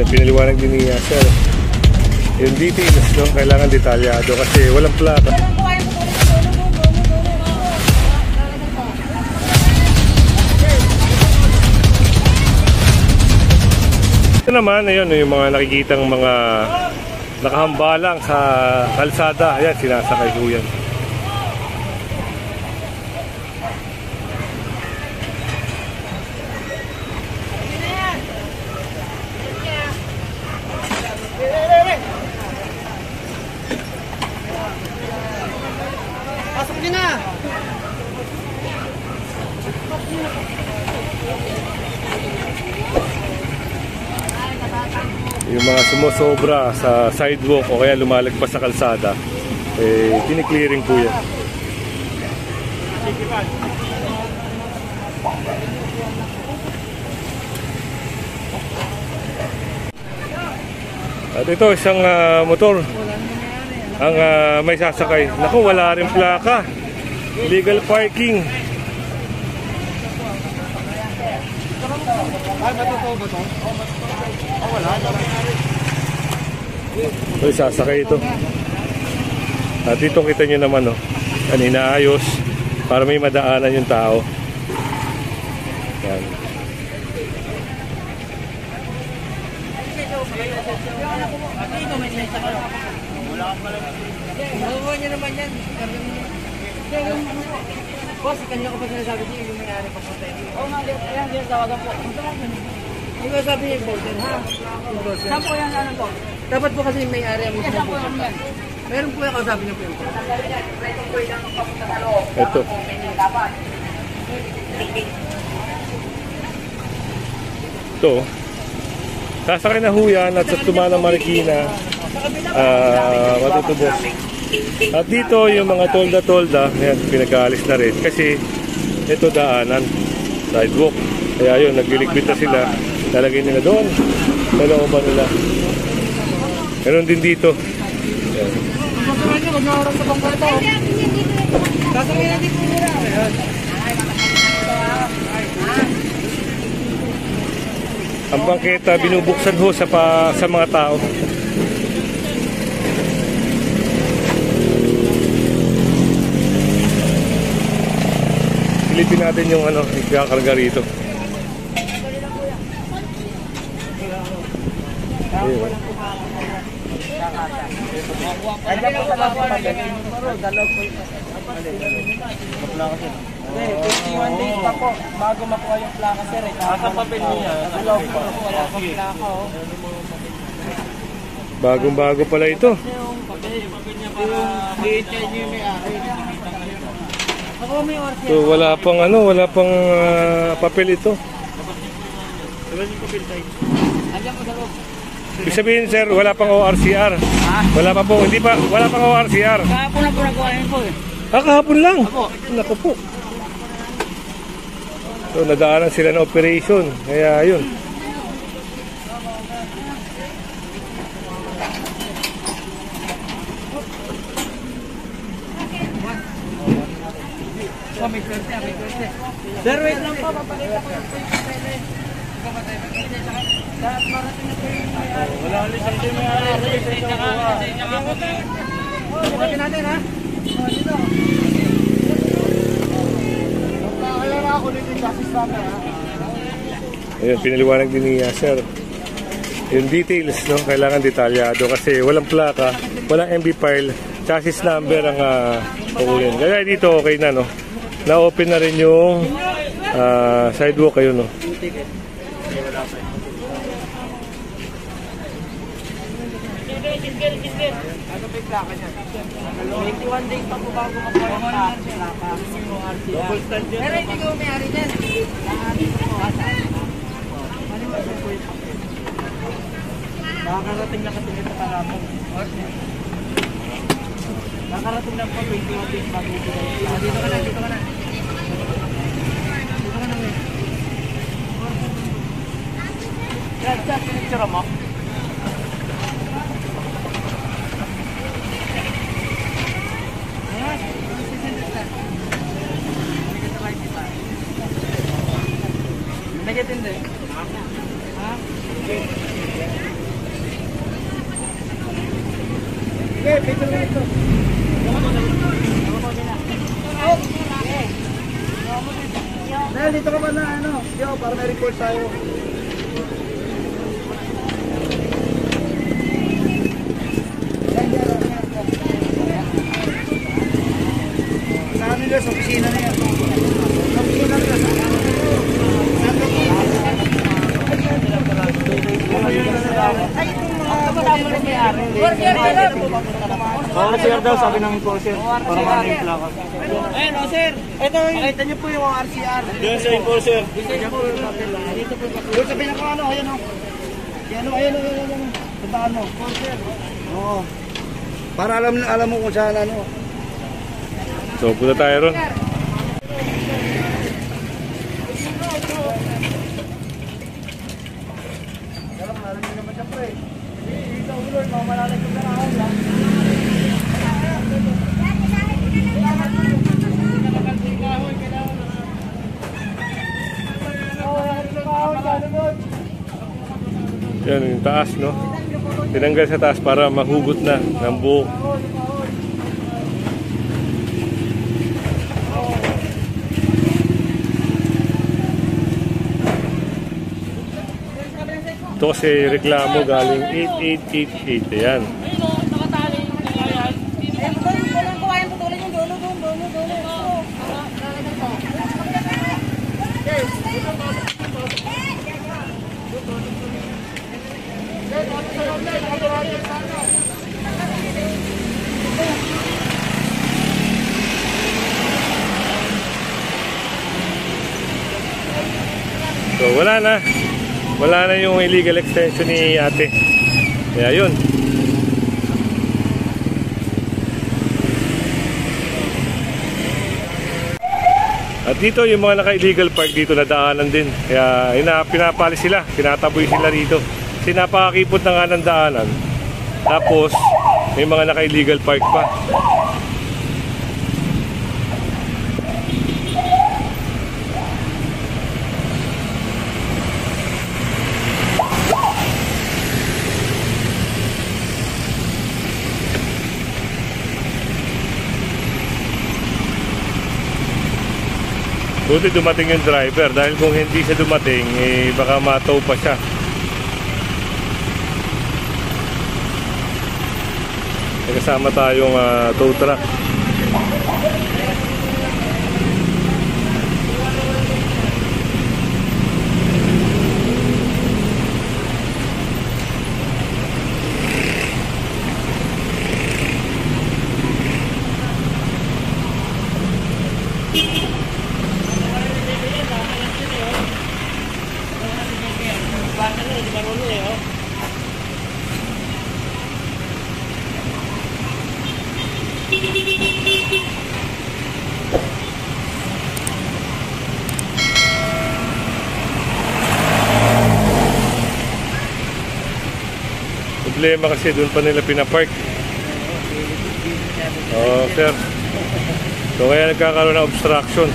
Yan, pinaliwanag din ni Sir. Yung details, no? Kailangan detalyado kasi walang plaka. Ito naman, ayun, yung mga nakikitang mga nakahambalang sa kalsada. Ayan, sinasakay ko yan. Pasok niyo na! Yung mga sumusobra sa sidewalk o kaya lumalagpas sa kalsada, eh, tiniklearing po yan. At ito, isang motor ang may sasakay. Naku, wala rin plaka. Illegal parking. Ay, matuto ba ito? Wala. Ito, sasakay ito. At dito kita nyo naman, yan, inaayos para may madaanan yung tao. Yan. Nakuha niyo naman yan. Boss, kanina ko pa sinasabi niyo yung may-ari pa po tayo. Oo nga, yan, tawagan po. Yung sabi niyo yung border, ha? Saan po yan, ano po? Dapat po kasi yung may-ari ang mismo po. Meron po yung kausapin niyo po yung po. Ito. Ito. Sasakay na huyan at sa Tumanang Marikina, matutubos. At dito yung mga tolda-tolda, ayan, pinag-aalis na rin kasi ito daanan, sidewalk. Kaya yun, nagliligpit na sila, lalagay nila doon sa looban nila. Meron din dito. Ayan. Ang bangketa binubuksan ho sa mga tao. Silipin natin yung ikakarga rito. Ayun. Ayan po sa dalaw po ito. 21 days pa po bago makuha yung plaka, sir. Ang papel niya. Dalaw po wala pang plaka, oh. Bagong-bago pala ito. Yung papel niya para i-check niyo yung may-ari. Ako may order. So wala pang papel ito. Diba yung papel tayo? Andiyan po sa loob. Ibig sabihin, sir, wala pang ORCR. Wala pa po, wala pang ORCR. Kahapon na po nagawa yun po eh. Kahapon lang. Ako. Naku po. So nadaanan sila ng operation. Kaya yun. May kwerte, may kwerte. Sir, wait lang po, papakita ko yung pwede. Dapat marating na po yung may-ari. Wala ulit ang may-ari. Bukatin natin, ha? Dito. Kaya na ako dito yung chassis namin, ha? Ayun, pinaliwanag din ni Sir. Yung details, no? Kailangan detalyado kasi walang plaka, walang MB file, chassis number ang kukunin. Kaya dito okay na, no? Na-open na rin yung sidewalk kayo, no? Ano ba yung plaka niya? 21 days pa po bago makuha yung plaka. Pero hindi ko may-ari niyan. Nakakarating na kasi ito kahapon. Nakarating na po 21 days bago ito. Dito ka na, dito ka na. Dito ka na, may. Dad, pinicture mo? Negative din. Ha? Sige, picture mo ito. Dahil dito ka ba na ano? Yo, para may report tayo. Saan nila sa opisina na yan? Sa opisina nila sa Sir daw, sabi ng enforcer, para maano yung plaka. ayun o sir, ito makita niyo po yung RCR. Doon sa enforcer. Doon sa pinaka-ano, ayan o. Ayan o. Puntaan mo. Oo. Para alam mo kung saan ano. So, punta tayo ron. Yan yung taas, no? Tinanggal sa taas para mahugot na ng buhok. Ito kasi reklamo galing 8888. Ayan. So wala na. Wala na yung illegal extension ni ate. Kaya yun. At dito yung mga naka-illegal park dito nadaanan din. Kaya pinapali sila, pinataboy sila dito. Kasi napakakipot na nga ng daanan. Tapos may mga naka-illegal park pa. Buti dumating yung driver dahil kung hindi siya dumating eh baka mataw pa siya. May kasama tayong tow truck. Problema kasi doon pa nila pinapark. Oh, sir. So kaya nagkakaroon ng obstruction.